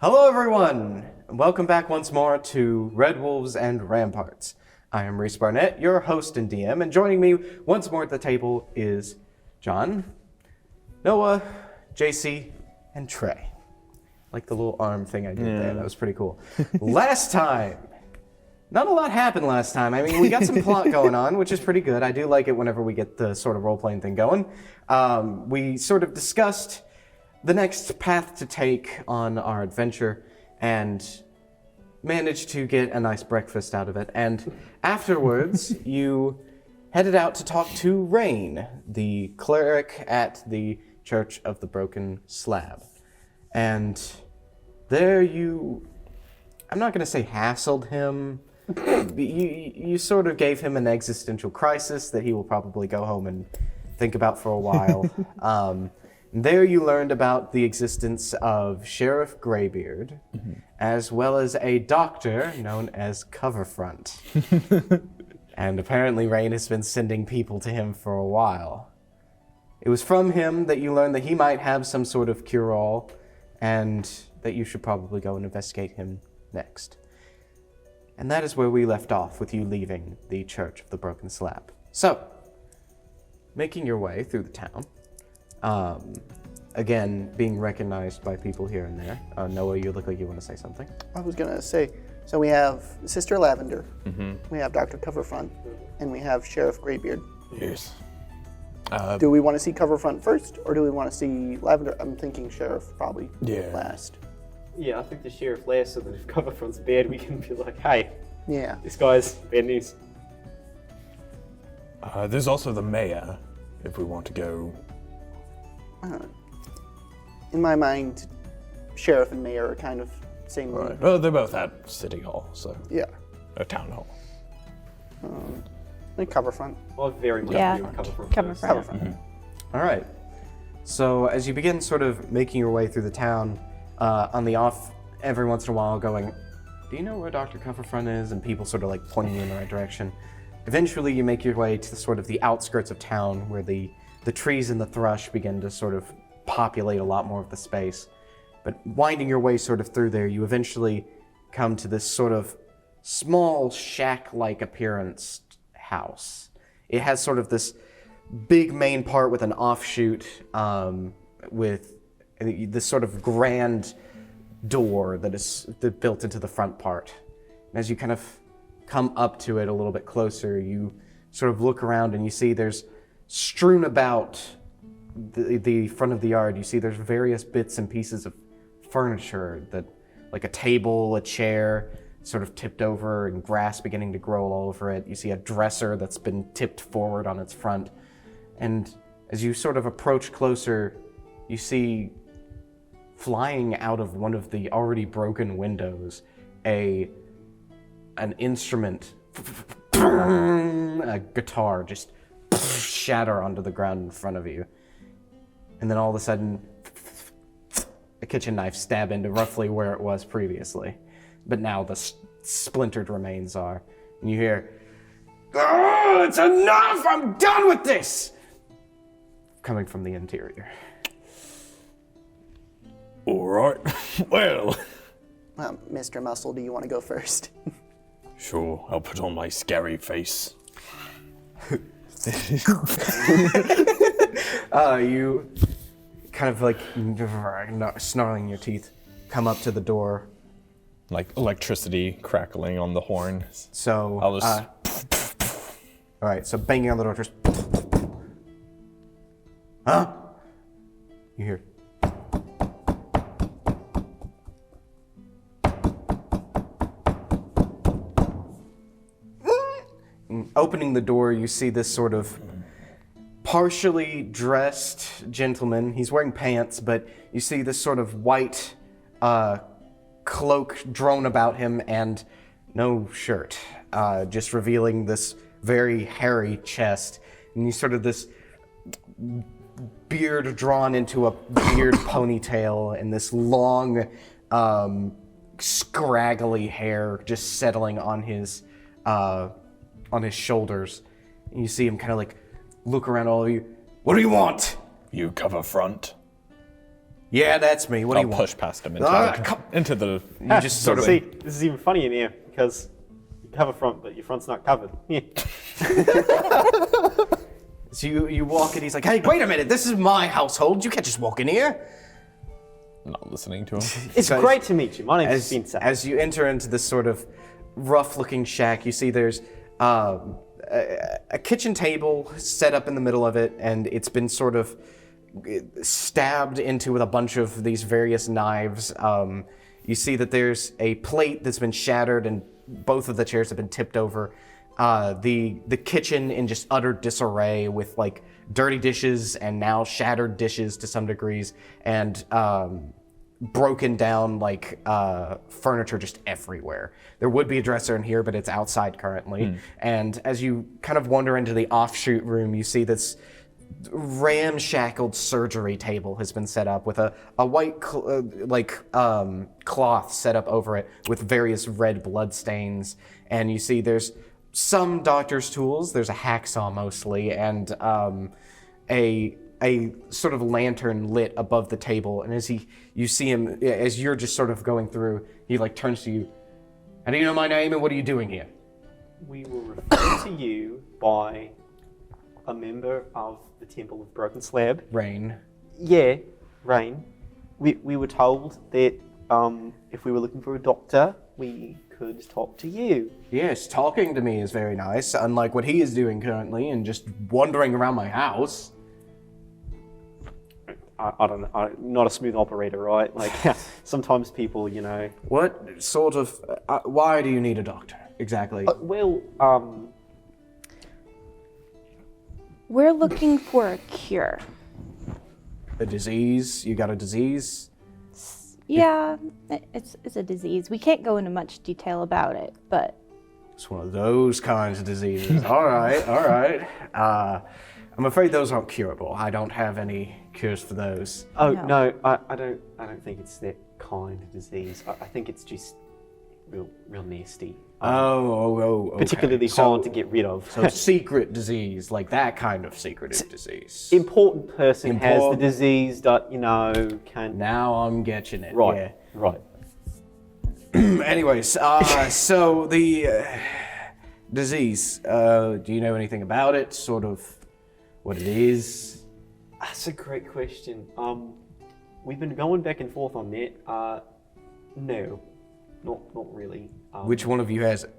Hello everyone! Welcome back once more to Redwolves and Ramparts. I am Reese Barnett, your host and DM, and joining me once more at the table is John, Noah, JC, and Trey. Like the little arm thing I did there, that was pretty cool. Last time, not a lot happened last time. I mean, we got some plot going on, which is pretty good. I do like it whenever we get the sort of role-playing thing going. We sort of discussed the next path to take on our adventure and managed to get a nice breakfast out of it. And afterwards, you headed out to talk to Rain, the cleric at the Church of the Broken Slab. And there you, I'm not going to say hassled him. You sort of gave him an existential crisis that he will probably go home and think about for a while. There you learned about the existence of Sheriff Greybeard, as well as a doctor known as Coverfront. And apparently Rain has been sending people to him for a while. It was from him that you learned that he might have some sort of cure-all, and that you should probably go and investigate him next. And that is where we left off, with you leaving the Church of the Broken Slab. So, making your way through the town, again, being recognized by people here and there. Noah, you look like you want to say something. I was going to say, so we have Sister Lavender, we have Dr. Coverfront, and we have Sheriff Greybeard. Yes. Do we want to see Coverfront first, or do we want to see Lavender? I'm thinking Sheriff probably last. Yeah, I think the Sheriff last, so that if Coverfront's bad, we can be like, hey, Yeah. this guy's bad news. There's also the mayor, if we want to go. In my mind, Sheriff and Mayor are kind of same. Right. Well, they're both at City Hall, so. Yeah. Or Town Hall. And Coverfront. I very much Yeah. agree with Coverfront. Coverfront. All right. So as you begin sort of making your way through the town, on the off, every once in a while going, do you know where Dr. Coverfront is? And people sort of like pointing you in the right direction. Eventually you make your way to the sort of the outskirts of town where the trees and the thrush begin to sort of populate a lot more of the space. But winding your way sort of through there, you eventually come to this sort of small shack-like appearance house. It has sort of this big main part with an offshoot with this sort of grand door that is built into the front part. And as you kind of come up to it a little bit closer, you sort of look around and you see there's strewn about the front of the yard. You see there's various bits and pieces of furniture, that like a table, a chair, sort of tipped over and grass beginning to grow all over it. You see a dresser that's been tipped forward on its front. And as you sort of approach closer, you see flying out of one of the already broken windows an instrument, a guitar, just shatter onto the ground in front of you. And then all of a sudden, a kitchen knife stab into roughly where it was previously. But now the splintered remains are. And you hear, "Oh, it's enough! I'm done with this!" Coming from the interior. All right. Well. Mr. Muscle, do you want to go first? Sure, I'll put on my scary face. You kind of like snarling your teeth, come up to the door. Like electricity crackling on the horn. So, I'll just... all right, so banging on the door, just, huh? You hear, and opening the door, you see this sort of partially dressed gentleman. He's wearing pants, but you see this sort of white cloak drawn about him and no shirt, just revealing this very hairy chest. And you sort of this beard drawn into a beard ponytail and this long, scraggly hair just settling on his shoulders. And you see him kind of like look around all of you. What do you want? You cover front. Yeah, that's me. What do I'll you want? push past him into, Come- into the. You just sort of. See, this is even funnier now because you cover front, but your front's not covered. Yeah. So you walk in. He's like, "Hey, wait a minute! This is my household. You can't just walk in here." Not listening to him. It's So great to meet you. My name's As, Spencer. as you enter into this sort of rough-looking shack, you see there's a kitchen table set up in the middle of it, and it's been sort of stabbed into with a bunch of these various knives. You see that there's a plate that's been shattered, and both of the chairs have been tipped over. The kitchen in just utter disarray with like dirty dishes and now shattered dishes to some degrees, and broken down like furniture just everywhere. There would be a dresser in here, but it's outside currently. And as you kind of wander into the offshoot room, you see this ramshackled surgery table has been set up with a white cloth set up over it with various red blood stains. And you see there's some doctor's tools. There's a hacksaw mostly, and a sort of lantern lit above the table. And as you see him, as you're just sort of going through, he like turns to you. How do you know my name, and what are you doing here? We were referred to you by a member of the Temple of Broken Slab. Rain. Yeah, Rain. We were told that if we were looking for a doctor, we could talk to you. Yes, talking to me is very nice, unlike what he is doing currently and just wandering around my house. I don't know. I'm not a smooth operator, right? Like, sometimes people, you know... What sort of... why do you need a doctor, exactly? We're looking for a cure. A disease? You got a disease? Yeah, it's a disease. We can't go into much detail about it, but It's one of those kinds of diseases. All right. I'm afraid those aren't curable. I don't have any cures for those. Oh, No. no, I don't think it's that kind of disease. I think it's just real nasty. Okay. Particularly hard to get rid of. So secret disease, like that kind of secretive disease. Important person has the Important- disease that, you know, can... Now I'm getting it. Right, right. Yeah. Anyways, so the disease, do you know anything about it? Sort of what it is? That's a great question. We've been going back and forth on that. No, not really. Which one of you has it?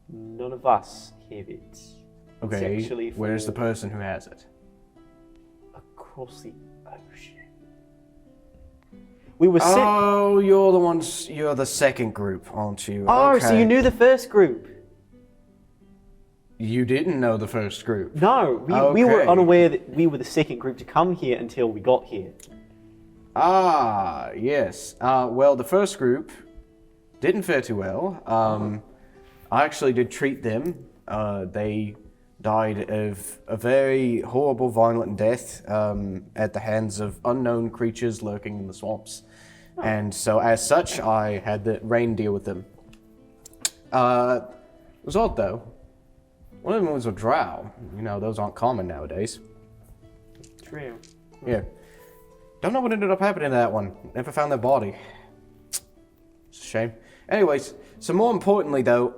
None of us have it. It's Okay, actually where's the for person who has it? across the ocean. We were sent. Oh, you're the second group, aren't you? Oh, so Okay. you knew the first group? You didn't know the first group. No, we were Okay. unaware that we were the second group to come here until we got here. Ah, yes. Well, the first group didn't fare too well. I actually did treat them. They died of a very horrible, violent death at the hands of unknown creatures lurking in the swamps. And so, as such, I had the rain deal with them. It was odd, though. One of them was a drow. You know, those aren't common nowadays. True. Yeah. Don't know what ended up happening to that one. Never found their body. It's a shame. Anyways, so more importantly though,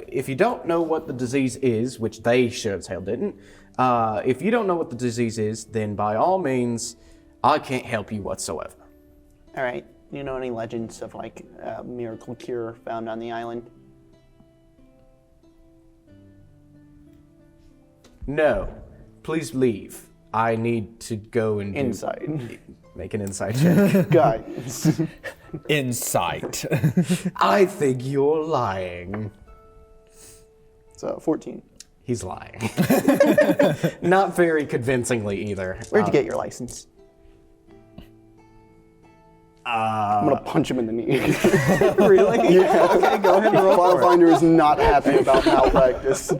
if you don't know what the disease is, which they sure as hell didn't, if you don't know what the disease is, then by all means, I can't help you whatsoever. All right. You know any legends of like a miracle cure found on the island? No. Please leave. I need to go and make an insight check. Guys. Insight. I think you're lying. So 14. He's lying. Not very convincingly either. Where'd you get your license? I'm gonna punch him in the knee. Really? Yeah. Okay, go ahead and roll. File Finder is not happy about malpractice.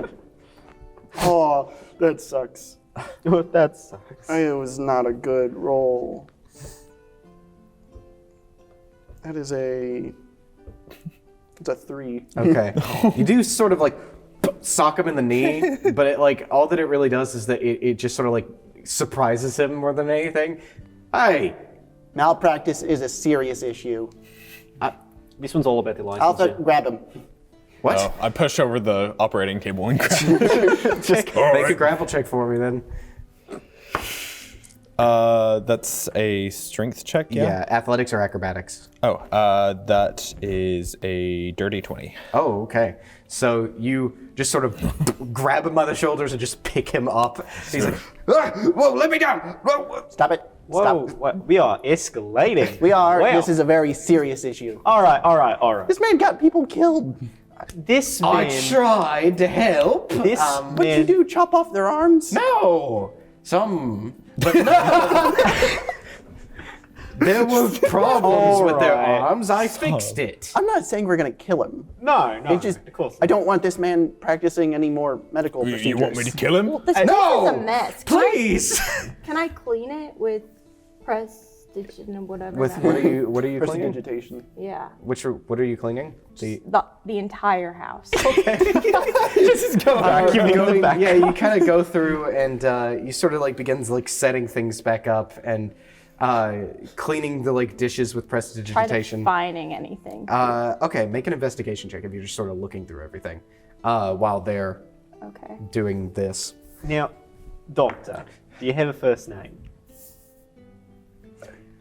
Oh, that sucks. That sucks. It was not a good roll. That is it's a 3. Okay. You do sort of like sock him in the knee, but it like all that it really does is that it just sort of like surprises him more than anything. Hey, Malpractice is a serious issue. This one's all about the I'll license. grab him. What? Oh, I push over the operating table and grab it. Just make a grapple check for me then. That's a strength check, yeah? Yeah, athletics or acrobatics. Oh, that is a dirty 20. Oh, okay. So you just sort of grab him by the shoulders and just pick him up. He's like, whoa, let me down! Whoa. Stop it. Whoa, Stop. we are escalating. We are. Wow. This is a very serious issue. All right. This man got people killed. This man. I tried to help. This What'd you man. do? Chop off their arms? No! But no! There were problems with their Alright. arms. I fixed it. I'm not saying we're gonna kill him. No, It just, of course. I don't want this man practicing any more medical procedures. You want me to kill him? Well, this place No! is a mess. Please! Can I clean it with prestidigitation or whatever? With that what is? are you cleaning? Prestidigitation. Yeah. What are you cleaning? The entire house. Just go vacuuming in the back. Yeah, you kind of go through and you sort of like begins like setting things back up and cleaning the like dishes with Try to prestidigitation. finding anything. Okay, make an investigation check if you're just sort of looking through everything while they're Okay. doing this. Now, Doctor, do you have a first name?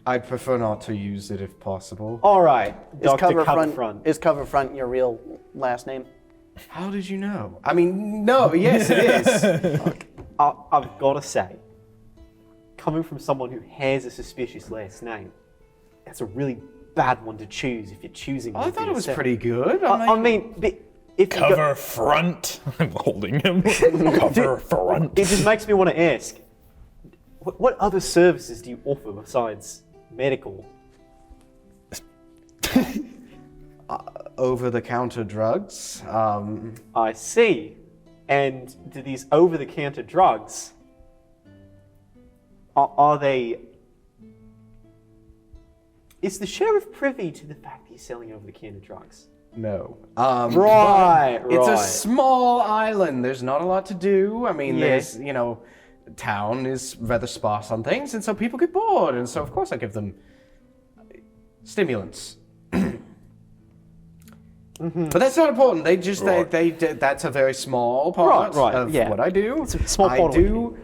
I'd prefer not to use it if possible. All right, Is Doctor Coverfront, is Coverfront your real last name? How did you know? I mean, no, yes, it is. I've got to say, coming from someone who has a suspicious last name, that's a really bad one to choose if you're choosing. I one thought for it was yourself. pretty good. I mean, but if you go, Cover front. I'm holding him. Cover front. it just makes me want to ask, what other services do you offer besides medical? Over-the-counter drugs. I see. And do these over-the-counter drugs, are they... Is the sheriff privy to the fact that you're selling over-the-counter drugs? No. Right, It's a right. small island. There's not a lot to do. I mean, Yeah. there's, town is rather sparse on things, and so people get bored, and so of course I give them stimulants. But that's not important. They just that's a very small part Right, of yeah. what I do. It's a small part I of what you do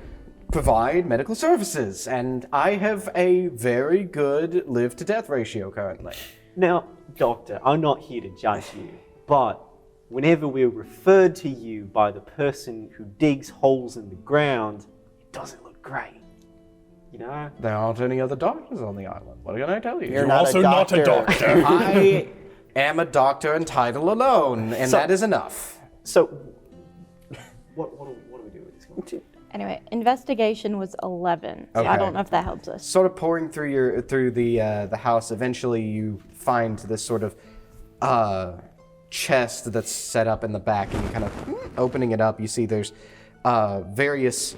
provide medical services, and I have a very good live-to-death ratio currently. Now, Doctor, I'm not here to judge you, but whenever we're referred to you by the person who digs holes in the ground, it doesn't look great. You know? There aren't any other doctors on the island. What can I tell you? You're not Also a not a doctor. doctor. I am a doctor and title alone, and So- that is enough. So, what do we do with this guy? Anyway, investigation was 11. So I Okay. don't know if that helps us. Sort of pouring through the house, eventually you find this sort of chest that's set up in the back, and you kind of opening it up. You see there's various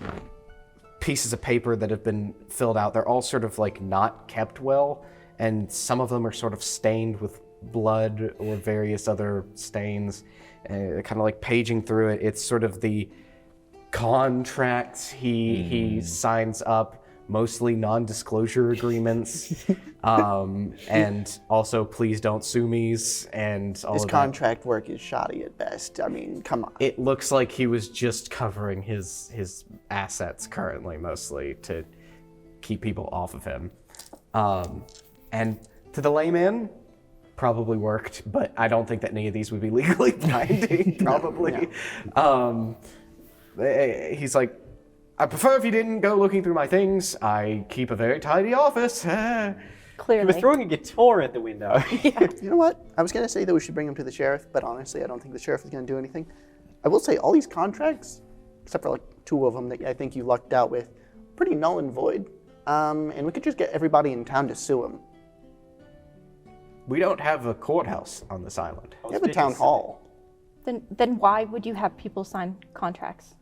pieces of paper that have been filled out. They're all sort of like not kept well, and some of them are sort of stained with blood or various other stains. Kind of like paging through it, it's sort of the contracts he signs up, mostly non-disclosure agreements, and also please don't sue me's and all His of that. contract work is shoddy at best. I mean, come on. It looks like he was just covering his assets currently, mostly to keep people off of him. And to the layman, probably worked, but I don't think that any of these would be legally binding, probably. He's like, I prefer if you didn't go looking through my things. I keep a very tidy office. You Clearly. were throwing a guitar at the window. You know what? I was going to say that we should bring him to the sheriff, but honestly, I don't think the sheriff is going to do anything. I will say all these contracts, except for like 2 of them that I think you lucked out with, pretty null and void. And we could just get everybody in town to sue him. We don't have a courthouse on this island. We have a town hall. Then why would you have people sign contracts?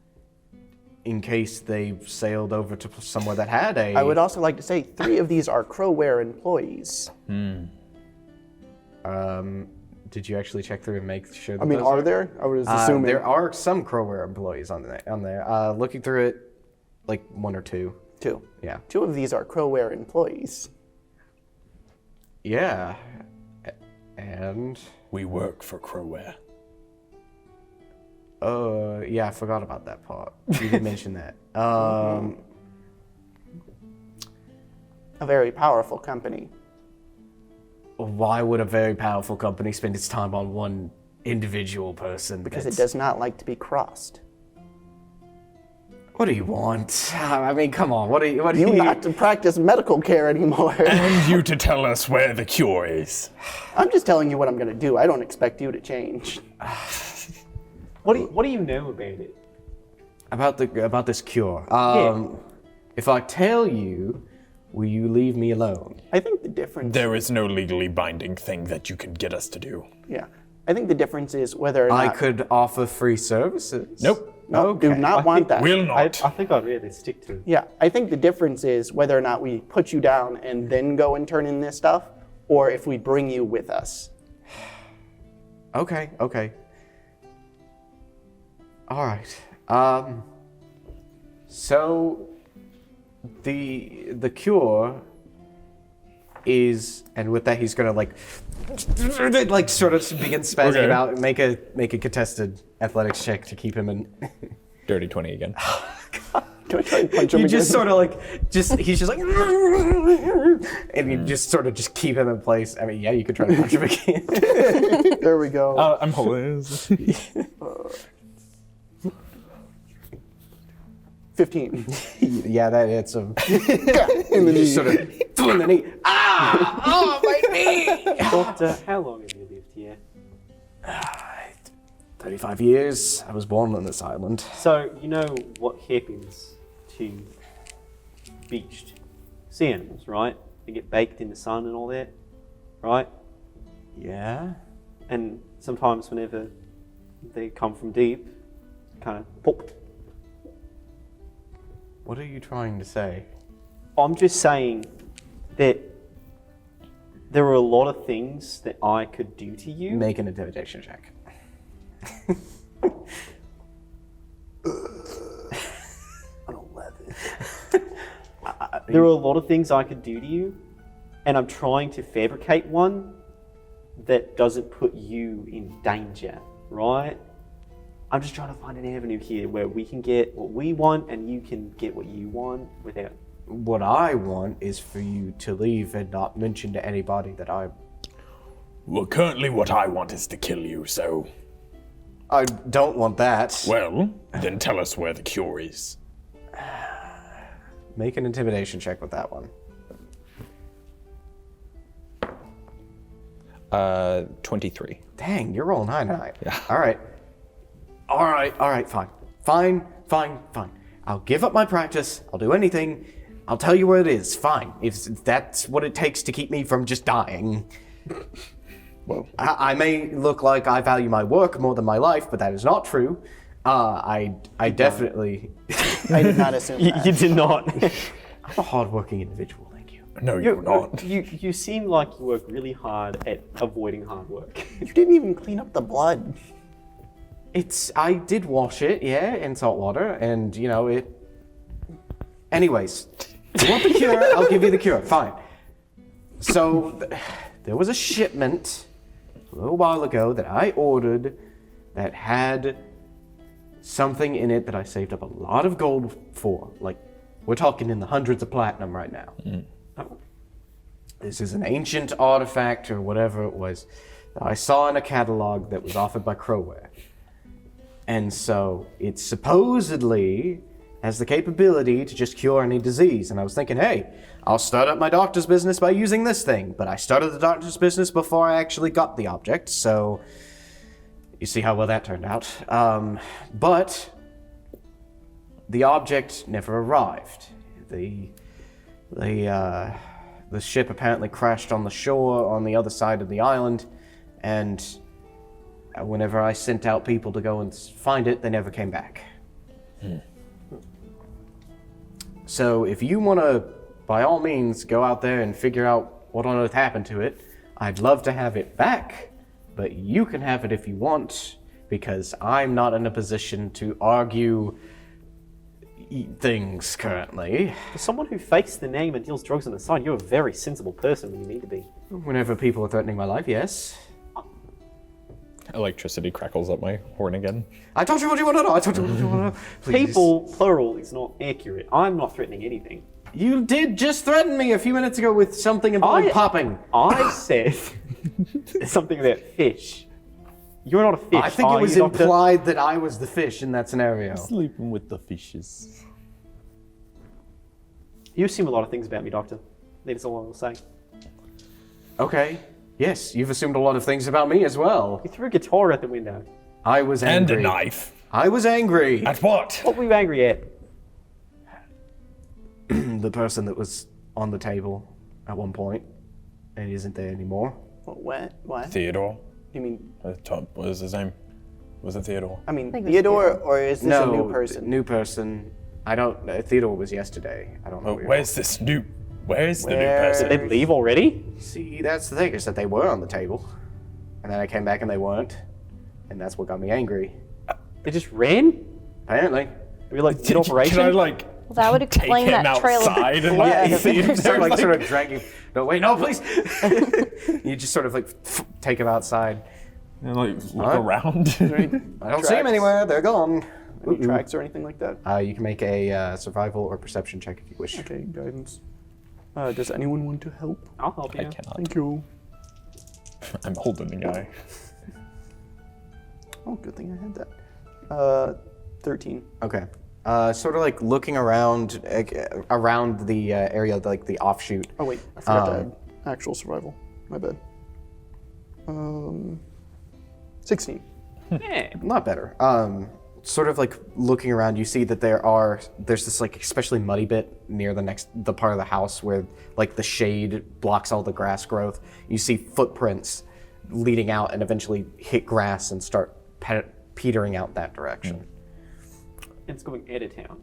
In case they sailed over to somewhere that had a... I would also like to say 3 of these are Crowware employees. Did you actually check through and make sure that I mean, those are there? I was Uh, assuming. there are some Crowware employees on there. Looking through it, like 1 or 2. 2. Yeah. 2 of these are Crowware employees. Yeah. And We work for Crowware. yeah, I forgot about that part. You did mention that. A very powerful company. Why would a very powerful company spend its time on one individual person? Because it does not like to be crossed. What do you want? I mean, come on. What do you? You not to practice medical care anymore. And you to tell us where the cure is. I'm just telling you what I'm going to do. I don't expect you to change. What do you know about it? About this cure? If I tell you, will you leave me alone? I think the difference... There is no legally binding thing that you can get us to do. Yeah. I think the difference is whether or not... I could offer free services. Nope. No, do not want that. Will I not. think I'd rather stick to. Yeah, I think the difference is whether or not we put you down and then go and turn in this stuff, or if we bring you with us. Okay. All right. So the cure is, and with that he's gonna like sort of begin spazzing Okay. about. Make a contested athletics check to keep him in. Dirty 20 again. Do I try and punch him You again? just sort of like he's just like, and you just sort of just keep him in place. I mean, yeah, you could try to punch him again. There we go. I'm holding. 15. Yeah, that hits him. In the knee. Sort of in the knee. Ah! Oh, my knee! Doctor, how long have you lived here? 35 years. I was born on this island. So, you know what happens to beached sea animals, right? They get baked in the sun and all that, right? Yeah? And sometimes whenever they come from deep, kind of pop. What are you trying to say? I'm just saying that there are a lot of things that I could do to you. Make an intimidation check. There are a lot of things I could do to you, and I'm trying to fabricate one that doesn't put you in danger, right? I'm just trying to find an avenue here where we can get what we want and you can get what you want without... What I want is for you to leave and not mention to anybody that Well, currently what I want is to kill you, so... I don't want that. Well, then tell us where the cure is. Make an intimidation check with that one. 23. Dang, you're rolling high tonight. Yeah. All right, fine. I'll give up my practice. I'll do anything. I'll tell you where it is. Fine. If that's what it takes to keep me from just dying. Well, I may look like I value my work more than my life, but that is not true. I definitely... I did not assume that. You did not. I'm a hardworking individual, thank you. no, you're not. You seem like you work really hard at avoiding hard work. You didn't even clean up the blood. I did wash it, yeah, in salt water, and, you know, it... Anyways, you want the cure, I'll give you the cure, fine. So, there was a shipment a little while ago that I ordered that had something in it that I saved up a lot of gold for. Like, we're talking in the hundreds of platinum right now. Oh. This is an ancient artifact or whatever it was that I saw in a catalog that was offered by Crowware. And so it supposedly has the capability to just cure any disease. And I was thinking, hey, I'll start up my doctor's business by using this thing. But I started the doctor's business before I actually got the object, so you see how well that turned out. But the object never arrived. The ship apparently crashed on the shore on the other side of the island, and whenever I sent out people to go and find it, they never came back. So if you want to, by all means, go out there and figure out what on earth happened to it, I'd love to have it back, but you can have it if you want, because I'm not in a position to argue things currently. For someone who fakes the name and deals drugs on the side, you're a very sensible person when you need to be. Whenever people are threatening my life, yes. Electricity crackles up my horn again. I told you what you want to know. I told you what you want to know. Please. People, plural, is not accurate. I'm not threatening anything. You did just threaten me a few minutes ago with something involving popping. I said something about fish. You're not a fish. I think it was implied that I was the fish in that scenario. Sleeping with the fishes. You assume a lot of things about me, Doctor. That's all I will say. Okay. Yes, you've assumed a lot of things about me as well. You threw a guitar out the window. I was angry. And a knife. I was angry. At what? What were you angry at? The person that was on the table at one point and isn't there anymore. What? Theodore. You mean? What was his name? Was it Theodore? I mean, think it was Theodore, or is this a new person? New person. I don't. Theodore was yesterday. I don't know. Where's this new? Where's the new Did person? they leave already? See, that's the thing, is that they were on the table. And then I came back and they weren't. And that's what got me angry. They just ran? Apparently. Were you like, did operation? Can I like Well, that would explain take him that trail of outside and blood. like see if Start, they're like, sort of dragging. No, wait, no, please. You just sort of like take him outside. and, like look Huh? around? I don't see him anywhere. They're gone. Any tracks or anything like that? You can make a survival or perception check if you wish. Okay, guidance. Does anyone want to help? I'll help you. I cannot. Thank you. I'm holding the guy. Oh, good thing I had that. 13. Okay. Sort of like looking around around the area, like the offshoot. Oh wait, I forgot to add actual survival. My bad. 16. Yeah. Not better. Sort of like looking around, you see that there's this like especially muddy bit near the part of the house where like the shade blocks all the grass growth. You see footprints leading out and eventually hit grass and start petering out that direction. It's going out of town.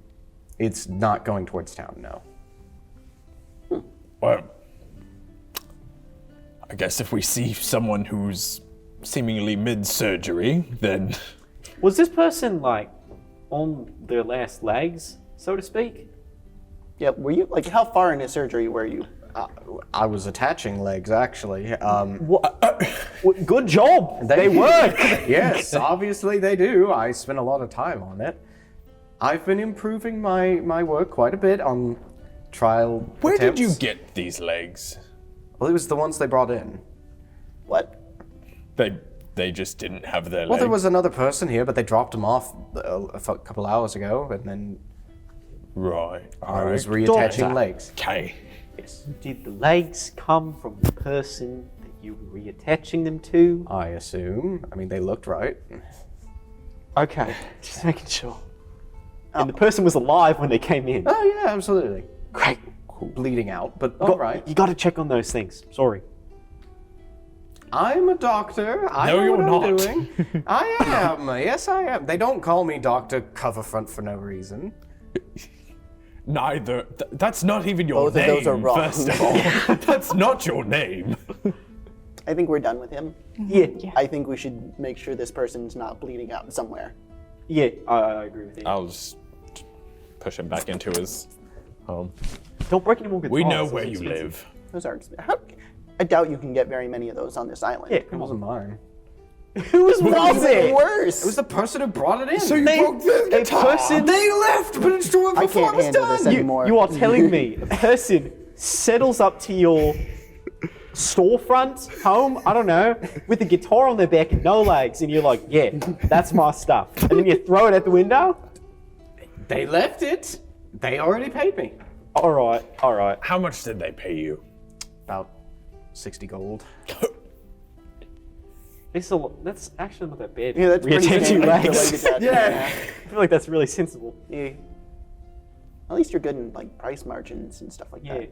It's not going towards town, no. Well, I guess if we see someone who's seemingly mid-surgery, then Was this person like on their last legs, so to speak? Yeah, were you, like, how far into surgery were you? I was attaching legs, actually. Good job. They work. Yes, obviously they do. I spent a lot of time on it. I've been improving my work quite a bit on trial where attempts. did you get these legs? Well, it was the ones they brought in. What? They just didn't have their Well, legs. there was another person here, but they dropped them off a couple hours ago, and then Right. I was alright. reattaching Doctor. legs. Okay. Yes. Did the legs come from the person that you were reattaching them to? I assume. I mean, they looked right. Okay, just making sure. And the person was alive when they came in. Oh, yeah, absolutely. Great. Bleeding out, but all right. You got to check on those things. Sorry. I'm a doctor. I No, know you're what I'm not. doing. I am. Yes, I am. They don't call me Dr. Coverfront for no reason. Neither. That's not even your Both of name. those are wrong. First of all, that's not your name. I think we're done with him. Yeah. I think we should make sure this person's not bleeding out somewhere. Yeah, I agree with you. I'll just push him back into his home. Don't break any more guitars. We know those where are you expensive. live. Those are I doubt you can get very many of those on this island. Yeah, It come on. wasn't mine. Whose was Even it? worse. It was the person who brought it in. So you broke the A guitar. person. They left, but it's true I before can't I was handle done. this anymore. You are telling me a person settles up to your storefront home, I don't know, with a guitar on their back and no legs, and you're like, yeah, that's my stuff. And then you throw it out the window? They left it. They already paid me. All right, all right. How much did they pay you? About 60 gold. That's actually not that bad. Yeah, that's pretty Reattaching standard legs. related to that. Yeah. I feel like that's really sensible. Yeah. At least you're good in like price margins and stuff like Yeah. that.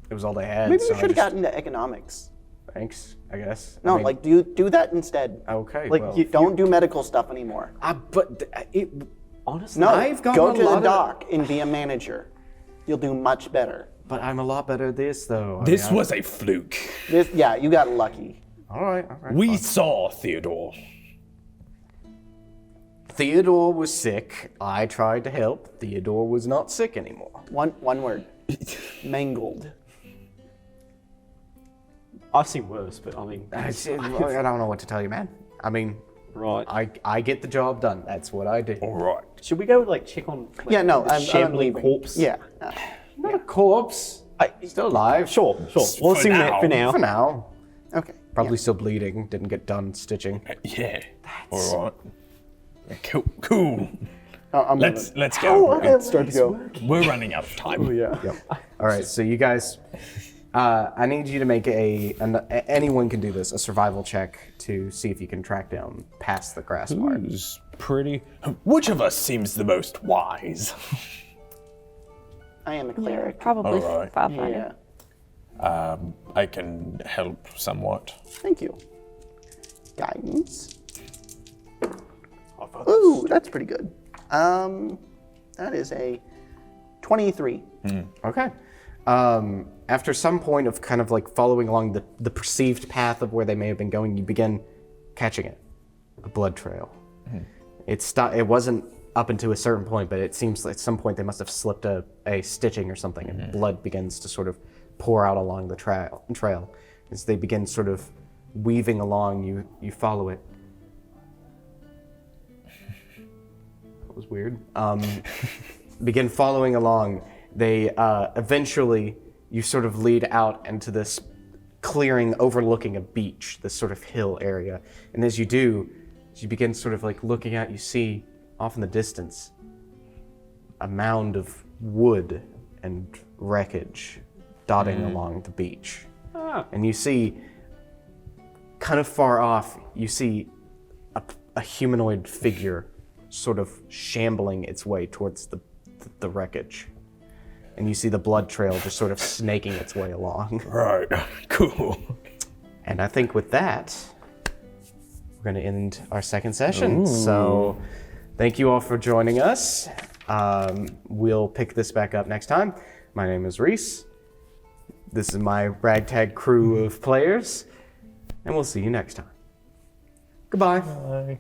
It was all they had. Maybe so we I should have just- gotten into economics. Thanks, I guess. No, I mean, like do that instead. Okay, like, well. you- Don't do medical stuff anymore. Honestly, No, I've gotten go a to lot the of- dock and be a manager. You'll do much better. But I'm a lot better at this, though. I This mean, was a fluke. Yeah, you got lucky. All right, all right. We fine. saw Theodore. Theodore was sick. I tried to help. Theodore was not sick anymore. One word. Mangled. I've seen worse, but I mean, I don't know what to tell you, man. I mean, right. I get the job done. That's what I do. All right. Should we go like check on? Like, Yeah, no, the I'm shambling leaving. corpse. Yeah. Not a corpse. Still alive. Sure. We'll assume that for now. For now. Okay. Probably still bleeding. Didn't get done stitching. Yeah. All right. Cool. I'm Let's gonna- go. Okay, start to go. We're running out of time. Yeah. All right. So you guys, I need you to make anyone can do this, a survival check to see if you can track down past the grass part. Who's pretty? Which of us seems the most wise? I am a cleric. Probably All right. Pathfinder. Yeah. I can help somewhat. Thank you. Guidance. Ooh, that's pretty good. That is a 23. Okay. After some point of kind of like following along the perceived path of where they may have been going, you begin catching it. A blood trail. It wasn't up until a certain point, but it seems like at some point they must have slipped a stitching or something, and blood begins to sort of pour out along the trail. As they begin sort of weaving along, you follow it. That was weird. Begin following along. They eventually, you sort of lead out into this clearing overlooking a beach, this sort of hill area. And as you do, as you begin sort of like looking out, you see off in the distance a mound of wood and wreckage dotting along the beach. And you see, kind of far off, you see a humanoid figure sort of shambling its way towards the wreckage. And you see the blood trail just sort of snaking its way along. Right. Cool. And I think with that, we're going to end our second session. So thank you all for joining us. We'll pick this back up next time. My name is Reese. This is my ragtag crew of players. And we'll see you next time. Goodbye. Bye.